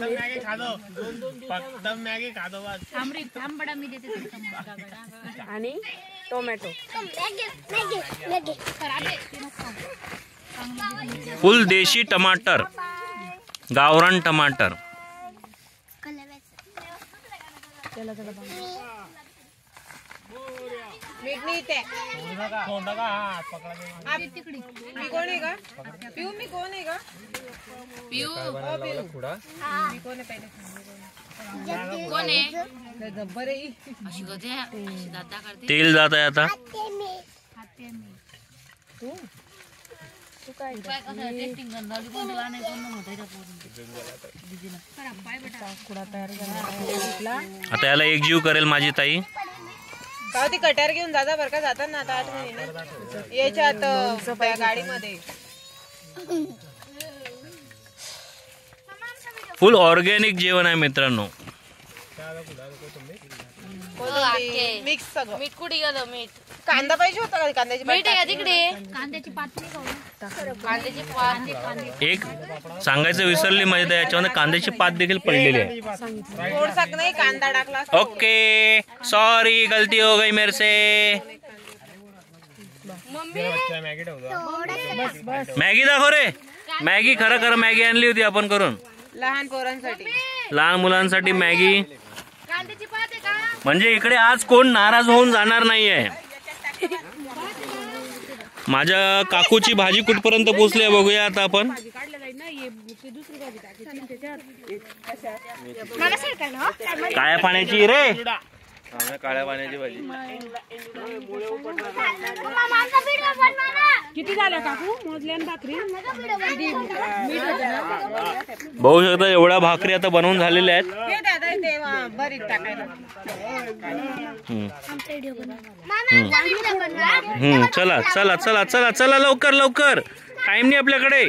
आणि टोमॅटो. फुल देशी टमाटर, गावरान टमाटर. मीठ नाही ते. मी कोण आहे का? पिऊ, मी कोण आहे का? पिऊ. मी कोण आहे पहिले? तेल जात आहे आता. आता याला एकजीव करेल माझी ताई. का ती कट्यार घेऊन जाता बरं का, जातात ना आता 8 महिने याच्यात गाडीमध्ये. फुल ऑर्गॅनिक जेवण आहे मित्रांनो. मिक्स सगळं. मीठ कुठे गेलं? मीठ कांदा पाहिजे होता का? कांद्याची मीठ आहे का तिकडे? कांद्याची पात कांद्याची पात. एक सांगायचं विसरली म्हणजे याच्यामध्ये कांद्याची पात देखील पडलेली आहे. थोडसाक नाही कांदा टाकला. ओके, सॉरी, गलती हो गई मेरे से. मॅगी दाखव रे. मॅगी खरं मॅगी आणली होती आपण करून लहान पोरांसाठी, लहान मुलांसाठी मॅगी. म्हणजे इकडे आज कोण नाराज होऊन जाणार नाहीये. माझ्या काकूची भाजी कुठपर्यंत पोहोचली आहे बघूया आता आपण. काळ्या पाण्याची रे, काळ्या पाण्याची भाजी. किती झाल्या काकू? मोजल्या भाकरी बघू शकता एवढ्या भाकरी आता बनवून झालेल्या आहेत. चला चला चला चला चला, लवकर लवकर, टाइम नाही आपल्याकडे.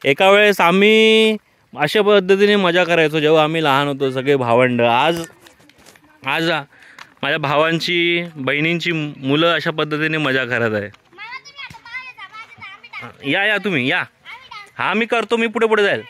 एका वेळेस आम्ही अशा पद्धतीने मजा करायचो जेव्हा आम्ही लहान होतो सगळे भावंड. आज आज माझ्या भावांची बहिणींची मुलं अशा पद्धतीने मजा करत आहे. या तुम्ही या. हा मी करतो, मी पुढे पुढे जाईल.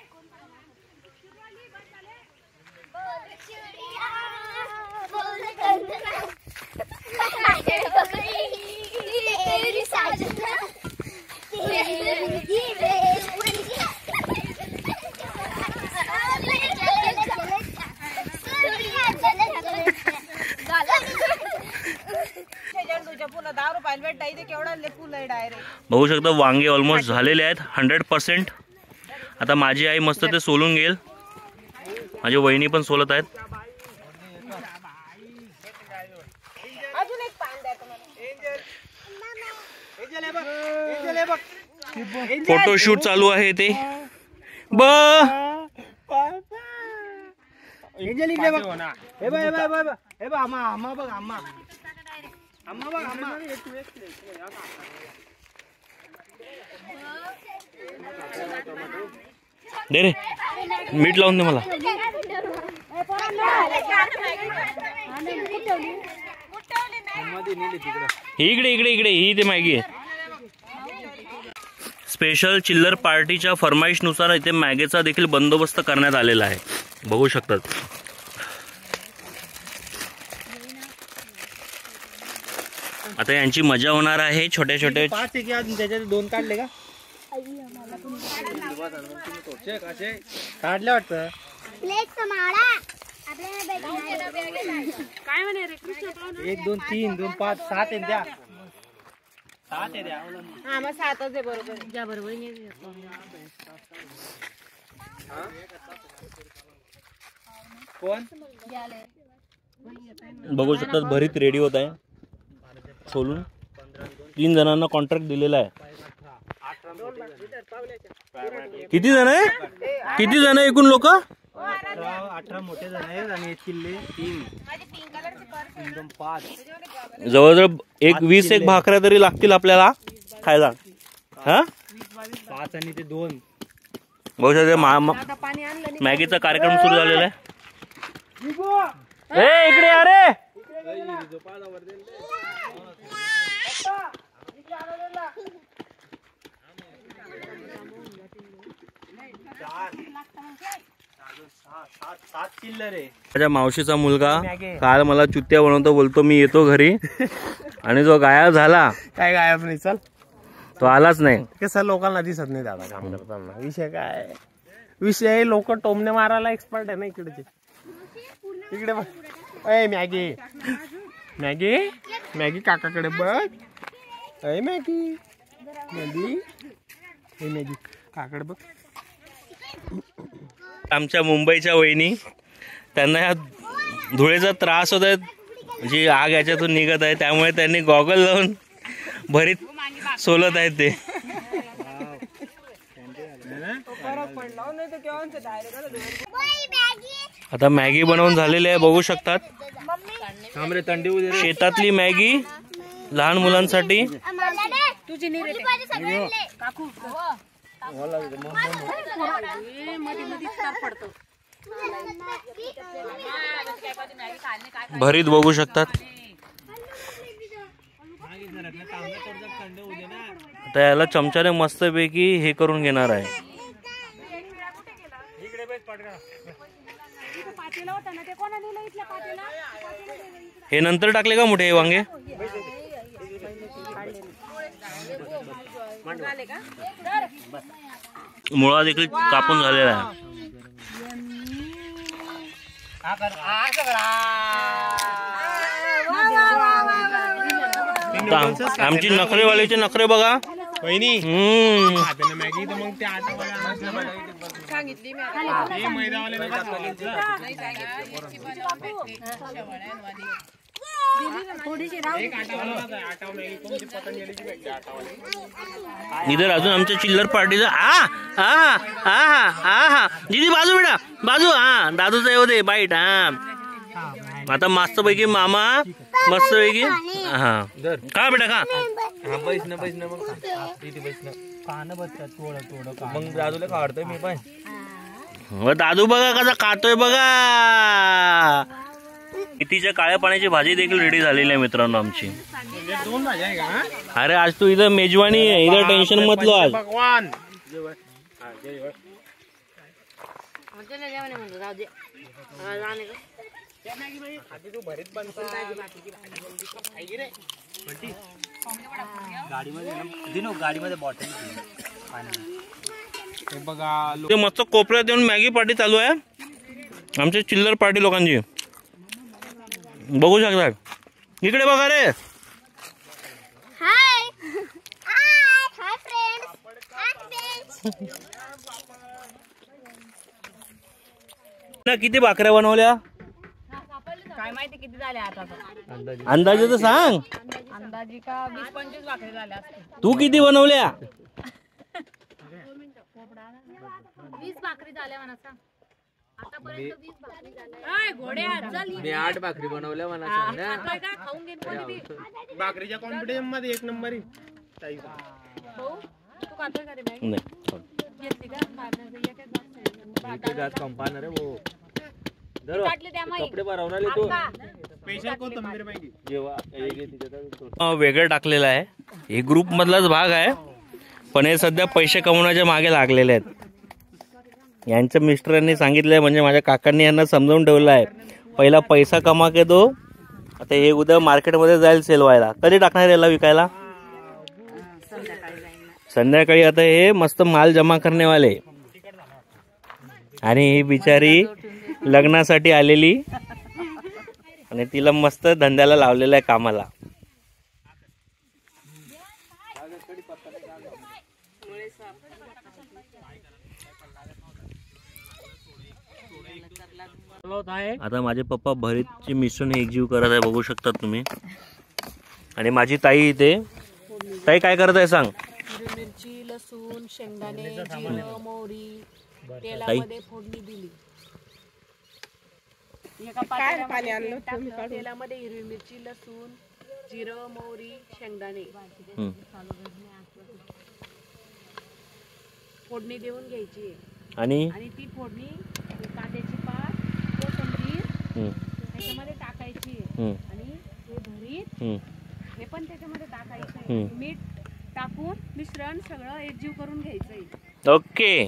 बघू शकता वांगे ऑलमोस्ट झालेले आहेत 100%. आता माझी आई मस्त ते सोलून घेईल. माझी वहिनी पण सोलत आहेत. फोटोशूट चालू आहे ते. दे रे मीठ लावून दे मला. इकडे इकडे इकडे ही ते मॅगी आहे. स्पेशल चिल्लर पार्टीच्या फरमाईशनुसार इथे मॅगीचा देखील बंदोबस्त करण्यात आलेला आहे. बघू शकतात. आता यांची मजा होणार आहे. छोटे छोटे 5 आहे की त्याच्यात 2 काढले का? काढले वाटतं. काय म्हणे रे कृष्ण? 1 2 3 2 5 7 आहे द्या. 7 आहे द्या. हा मग 7च आहे बरोबर. ज्या बरोबर कोण? बघू शकतात भरीत रेडी होत आहे. सोलून 3 जणांना कॉन्ट्रॅक्ट दिलेला आहे. किती जण आहे? किती जण आहे एकूण लोक? 18 मोठे जण आहेत आणि चिल्ले 3 2 5. जवळजवळ 20 भाकऱ्या तरी लागतील आपल्याला खायला. हा 5 आणि ते 2. बघू शकता मॅगीचा कार्यक्रम सुरू झालेला आहे. ए इकडे अरे माझ्या मावशीचा मुलगा काल मला चुत्या बनवतो. बोलतो मी येतो घरी आणि जो गायब झाला. काय गायब नाही. चल तो आलाच नाही. कसं लोकांना दिसत नाही दादा काम करताना. विषय काय? विषय लोक टोमने मारायला एक्सपर्ट आहे ना इकडचे. इकडे बघ. अय मॅगी मॅगी मॅगी काकाकडे बघ. अय मॅगी मॅगी हे मॅगी काकाकडे बघ. आमच्या मुंबईच्या वहिनी त्यांना या धुळेचा त्रास होत आहे. जी आग याच्यातून निघत आहे त्यामुळे त्यांनी गॉगल लावून भरीत सोलत आहेत ते. आता मॅगी बनवून झालेली आहे. बघू शकतात शेतातली मॅगी लहान मुलांसाठी. तुझी नीरे काकू भरीत बघू शकतात. आता याला चमच्याने मस्तपैकी हे करून घेणार आहे. हे नंतर टाकले का मोठे वांगे? मुळा देखील कापून झालेला आहे. आमची नखरेवाल्याचे नखरे बघा. वहिनी मॅगी तर मग ते सांगितली इधर अजून आमच्या चिल्लर पार्टीचा दीदी बाजू बेटा बाजू. हा दादूचा येऊ दे बाईट. हा आता मस्त पैकी मामा मस्त पैकी हा का बेटा का मग दादूला काढतोय मी पण. दादू बघा कसा खातोय बघा. मेथीच्या काळ्या पाण्याची भाजी देखील रेडी झालेली आहे मित्रांनो आमची. 2 भाज्या आहे का? अरे आज तू इथं मेजवानी आहे, इथं टेन्शन मतलो आज. भगवान गाडीमध्ये बॉटल बघा. ते मस्त कोपऱ्यात येऊन मॅगी पार्टी चालू आहे आमच्या चिल्लर पार्टी लोकांची. बघू शकता इकडे बघा रे. हाय हाय फ्रेंड्स. ना किती भाकऱ्या बनवल्या काय माहिती किती झाले आता. अंदाजे तर सांग. अंदाजी का 20-25 भाकरी झाल्या असतील. तू किती बनवल्या? 20 भाकरी झाल्या म्हणा सांग. आतापर्यंत 20 भाकरी झाल्या. घोड्या मी 8 भाकरी बनवल्या म्हणा सांग ना. खाऊन घेईन कोणी बी. भाकरीच्या कॉम्पिटिशन मध्ये 1 नंबर आहे. भाऊ तू खातोय का रे बॅग? नाही घेतली का? खाण्याचं एकच भाकरी. जात कंपान रे वो. काटले त्या माई. कपडे बनवले तू. स्पेशल कोथिंबीर पाहिजे. जेव्हा वेगळं टाकलेलं आहे. हे ग्रुप मधलाच भाग आहे पण हे सध्या पैसे कमवण्याच्या मागे लागलेले आहेत. यांच्या मिस्टरांनी सांगितलंय म्हणजे माझ्या काकांनी यांना समजावून ठेवलं आहे पहिला पैसा कमा के दो. आता हे उद्या मार्केटमध्ये जाईल सेल व्हायला. कधी टाकणार याला विकायला? संध्याकाळी. आता हे मस्त माल जमा करनेवाले आणि ही बिचारी लग्नासाठी आलेली आणि तिला मस्त धंद्याला लावलेलं आहे कामाला. आता माझे पप्पा भरीतचे मिश्रण एकजीव करत आहे बघू शकतात तुम्ही. आणि माझी ताई इथे. ताई काय करत आहे सांग. हिरवी मिरची, लसूण, शेंगदाणे, जिरं, मोहरी तेलामध्ये फोडणी दिली. एका पातेल्यामध्ये तेलामध्ये हिरवी मिरची, लसूण, जिरं, मोहरी, शेंगदाणे फोडणी देऊन घ्यायची. आणि ती फोडणी कांद्याची पात, कोथिंबीर त्याच्यामध्ये टाकायची. आणि हे भरीत हे पण त्याच्यामध्ये टाकायचं. मीठ टाकून मिश्रण सगळं एकजीव करून घ्यायचंय. ओके.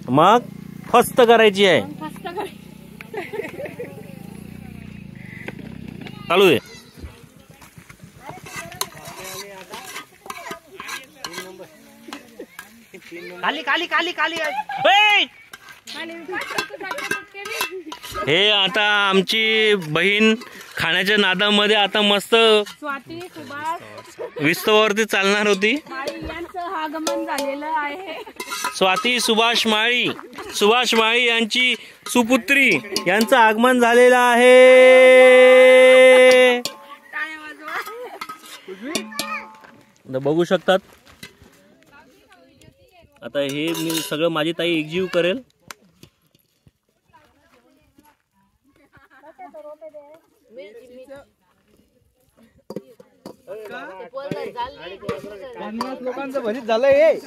मग फस्त करायची आहे. फस्त करायची. चालू दे. खाली खाली खाली खाली. हे आता आमची बहीण खाण्याच्या नादामध्ये आता मस्त स्वाती सुभाष विस्तवावरती चालणार होती. यांचं आगमन झालेलं आहे. स्वाती सुभाष माळी यांची सुपुत्री यांचं आगमन झालेलं आहे. बघू शकतात. आता हे मी सगळं माझी ताई एकजीव करेल. लोकांचं भरीत झालंय.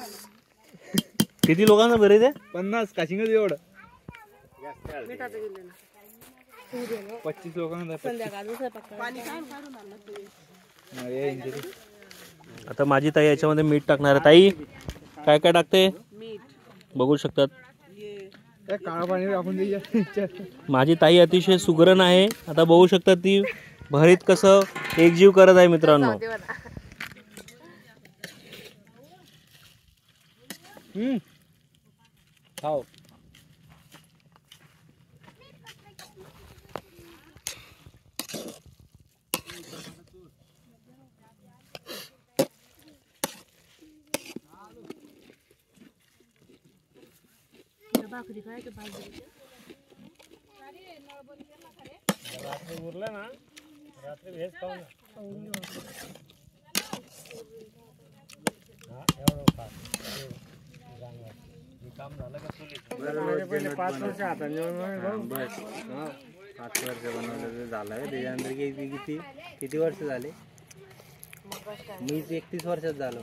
किती लोकांचं भरीत आहे? 50 काशिंगच एवढं. 25 लोकांना. आता माझी ताई याच्यामध्ये मीठ टाकणार आहे. ताई काय काय टाकते बघू शकतात. काळा पाणी आपण माझी ताई अतिशय सुगरण आहे. आता बघू शकतात ती भरीत कसं एकजीव करत आहे मित्रांनो. खाओ. भाकरी काय ते भाजी रात्री उरलं ना. रात्री व्हेज खाऊ ना. काम झालं का? 5 वर्ष हाताने 5 वर्ष बनवलं झालं त्याच्यानंतर किती किती वर्ष झाले? मी 31 वर्षात झालो.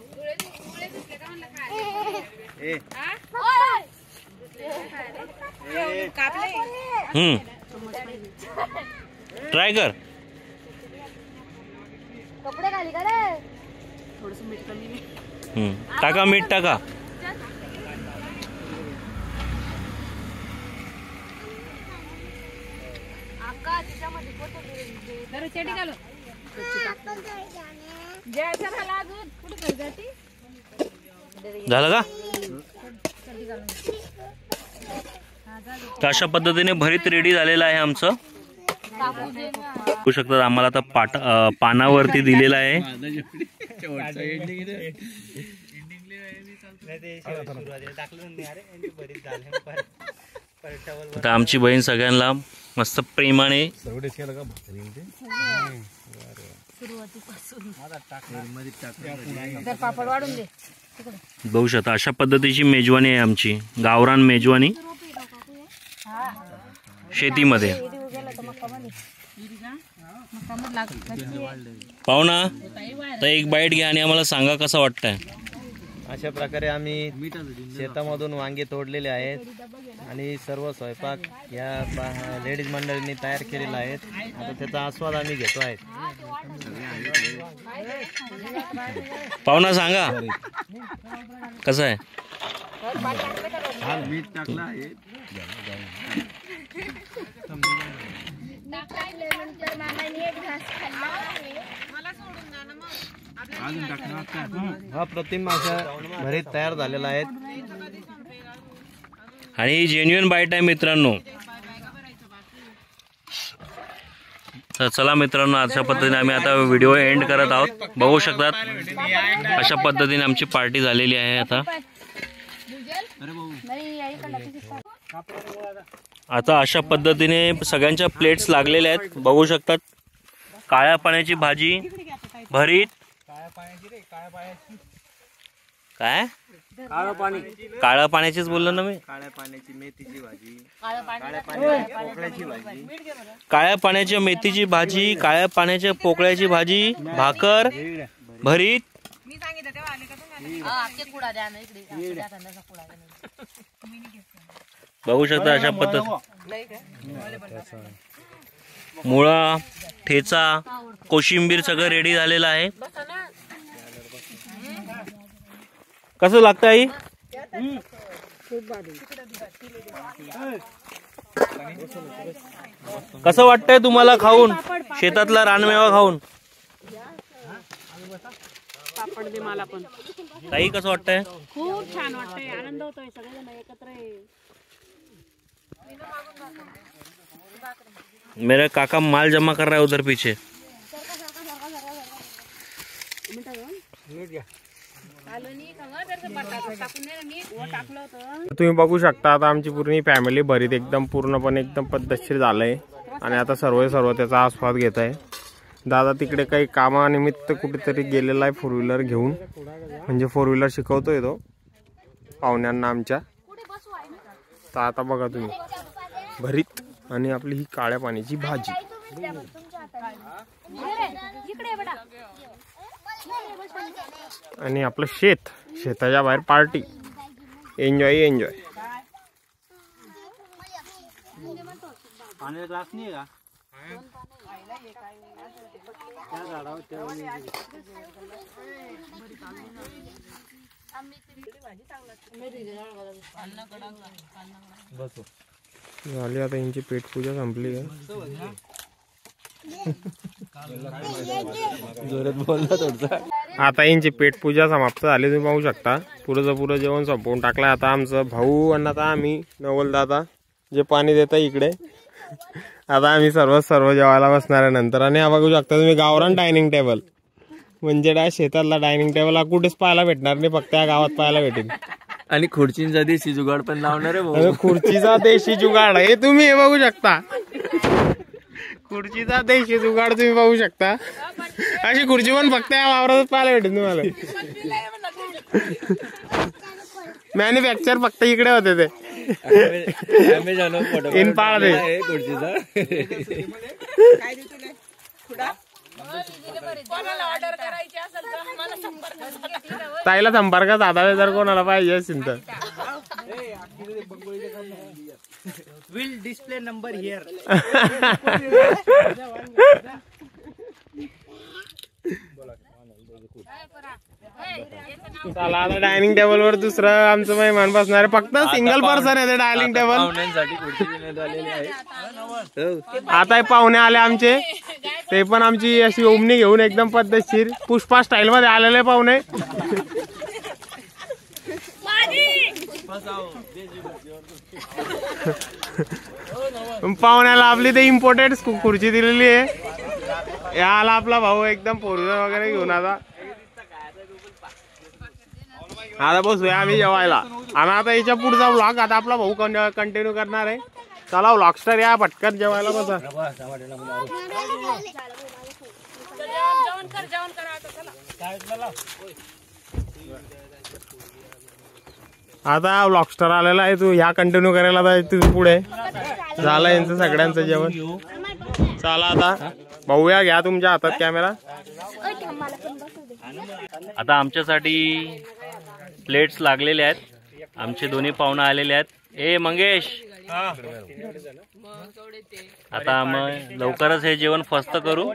ट्राय कर. कपडे खाली का रे? टाका मीठ टाका. झालं का? तर अशा पद्धतीने भरीत रेडी झालेलं आहे आमचं. बघू शकतात आम्हाला आता पानावरती दिलेला आहे. आता आमची बहीण सगळ्यांना मस्त प्रेमाने बघू शकता. अशा पद्धतीची मेजवानी आहे आमची, गावरान मेजवानी शेतीमध्ये. पाहुणा तर एक बाईट घ्या आणि आम्हाला सांगा कसं वाटतंय. अशा प्रकारे आम्ही शेतामधून वांगे तोडलेले आहेत आणि सर्व स्वयंपाक या लेडीज मंडळींनी तयार केलेला आहे. आता त्याचा आस्वाद आम्ही घेतो आहे. पाहुणा सांगा कसं आहे. मीठ टाकलं आहे. हा प्रतिम असा भरीत तयार झालेला आहे आणि जेन्युइन बाईट आहे मित्रांनो. तर चला मित्रांनो, अशा पद्धतीने आम्ही आता व्हिडिओ एंड करत आहोत. बघू शकतात अशा पद्धतीने आमची पार्टी झालेली आहे. आता अशा पद्धतीने सगळ्यांच्या प्लेट्स लागलेल्या आहेत. बघू शकतात काळ्या पाण्याची भाजी, भरीत, काय काळ्या पाण्याचीच बोललो ना मी. काळ्या पाण्याची मेथीची भाजी, काळ्या पाण्याची पोकळ्याची भाजी, काळ्या पाण्याच्या मेथीची भाजी, काळ्या पाण्याच्या पोकळ्याची भाजी, भाकर, भरीत. बघू शकता अशा पद्धत मुळा, ठेचा, कोशिंबीर सगळं रेडी झालेलं आहे. कसं लागतं आई? कसं वाटतंय तुम्हाला खाऊन, शेतातला रानमेवा खाऊन? मला पण ताई कसं वाटतंय? खूप छान वाटतंय, आनंद होतोय. सगळेजण एकत्र आहे. मेरा काका माल जमा कर रहा है उधर पीछे. तुम्ही बघू शकता आता आमची पूर्ण फॅमिली भरीत एकदम पूर्णपणे एकदम पद्धतशीर झालंय आणि आता सर्व त्याचा आस्वाद घेत आहे. दादा तिकडे काही कामानिमित्त कुठेतरी गेलेला आहे 4 व्हीलर घेऊन, म्हणजे 4 व्हीलर शिकवतोय तो पाहुण्यांना आमच्या. तर आता बघा तुम्ही भरीत आणि आपली ही काळ्या पाण्याची भाजी आणि आपलं शेताच्या बाहेर पार्टी. एन्जॉय. पाण्याचा ग्लास नाही का? झाली आता यांची पेटपूजा संपली आहे. आता यांची पेटपूजा समाप्त झाली. तुम्ही पाहू शकता पुरं जेवण संपवून टाकलं. आता आमचं भाऊ आणि आता आम्ही नवल दादा जे पाणी देता इकडे. आता आम्ही सर्व जेवायला बसणार आहे नंतर. आणि हा बघू शकता तुम्ही गावरान डायनिंग टेबल, म्हणजे शेतातला डायनिंग टेबल हा कुठेच पाहायला भेटणार नाही, फक्त या गावात पाहायला भेटेल. आणि खुर्चींचा देशी जुगाड पण लावणार आहे. खुर्चीचा देशी जुगाड हे तुम्ही हे बघू शकता. खुर्चीचा देशी जुगाड तुम्ही पाहू शकता. अशी खुर्ची पण फक्त या वावरातच पाहायला भेटेल तुम्हाला. मॅन्युफॅक्चर फक्त इकडे होते ते. इन पाळ दे काय देऊ तुला खुडा कोणाला ऑर्डर करायची असेल तर मला संपर्क साधा. ताईला संपर्क साधावे जर कोणाला पाहिजे असेल तर विल डिस्प्ले नंबर हिअर. चला आता डायनिंग टेबल वर दुसरं आमचं मेहमान बसणार आहे. फक्त सिंगल पर्सन आहे ते डायनिंग टेबल. पाहुण्यांसाठी खुर्ची देण्यात आलेली आहे. आता हे पाहुणे आले आमचे, ते पण आमची अशी ओमनी घेऊन एकदम पद्धतशीर पुष्पा स्टाईल मध्ये आलेले पाहुणे. पाहुण्याला आपली ते इम्पोर्टेड खुर्ची दिलेली आहे. याला आपला भाऊ एकदम पोरजन वगैरे घेऊन आता बसूया आम्ही जेवायला. आणि आता याच्या पुढचा व्लॉग आता आपला भाऊ कंटिन्यू करणार आहे. चला व्लॉगस्टर या पटकन जेवायला बसा. आता व्लॉगस्टर आलेला आहे, तू ह्या कंटिन्यू करायला पाहिजे तुझं पुढे. झालं यांचं सगळ्यांचं जेवण. चला आता भाऊया घ्या तुमच्या हातात कॅमेरा. आता आमच्यासाठी प्लेट्स लागलेले आहेत. आमचे दोन्ही पाहुणे आलेले आहेत. ए मंगेश, आता मग लवकरच हे जेवण फस्त करू.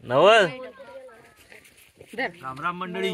नवल राम राम मंडळी.